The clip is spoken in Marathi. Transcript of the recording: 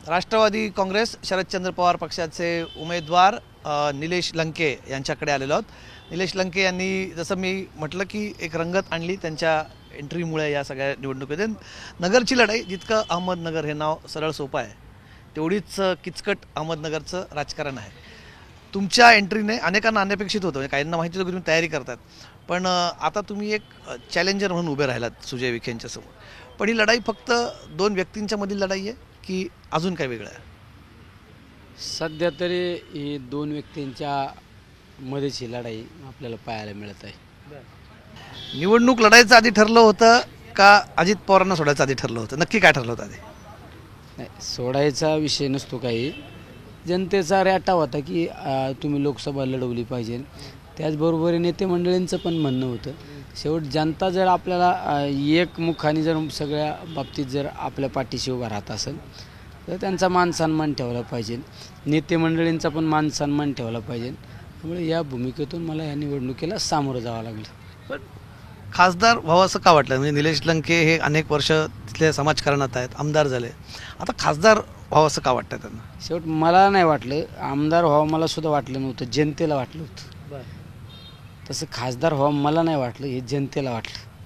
राष्ट्रवादी काँग्रेस शरदचंद्र पवार पक्षाचे उमेदवार निलेश लंके यांच्याकडे आलेलो आहोत। निलेश लंके यांनी जसं मी म्हटलं की एक रंगत आणली त्यांच्या एंट्रीमुळे या सगळ्या निवडणुकीत। नगरची लढाई जितकं अहमदनगर हे नाव सरळ सोपं आहे तेवढीच किचकट अहमदनगरचं राजकारण आहे। तुमच्या एंट्रीने अनेकांना अनपेक्षित होतं, काहींना माहिती होतं की तुम्ही तयारी करतात, पण आता तुम्ही एक चॅलेंजर म्हणून उभे राहिलात सुजय विखेंच्या समोर। पण ही लढाई फक्त दोन व्यक्तींच्या मधील लढाई आहे की अजून काय वेगळं आहे? सध्या तरी ही दोन व्यक्तींच्या मध्येची लढाई आपल्याला पाहायला मिळत आहे। निवडणूक लढायचं आधी ठरलं होतं का अजित पवारांना सोडायचं आधी ठरलं होतं? नक्की काय ठरलं होतं आधी? नाही, सोडायचा विषय नसतो काही, जनतेचा रॅटा होता की तुम्ही लोकसभा लढवली पाहिजे। त्याचबरोबर नेते मंडळींचं पण म्हणणं होतं, शेवट जनता जर आपल्याला एकमुखाने जर सगळ्या बाबतीत जर आपल्या पाठीशी उभा राहत असेल तर त्यांचा मान सन्मान ठेवला पाहिजे, नेते मंडळींचा पण मान सन्मान ठेवला पाहिजे। त्यामुळे या भूमिकेतून मला या निवडणुकीला सामोरं जावं लागलं। पण खासदार व्हावं असं का वाटलं? म्हणजे निलेश लंके हे अनेक वर्ष तिथल्या समाजकारणात आहेत, आमदार झाले, आता खासदार व्हावं असं का वाटतं त्यांना? शेवट मला नाही वाटलं आमदार व्हावं, मला सुद्धा वाटलं नव्हतं, जनतेला वाटलं होतं। तसं खासदार व्हावं मला नाही वाटलं, हे जनतेला वाटलं।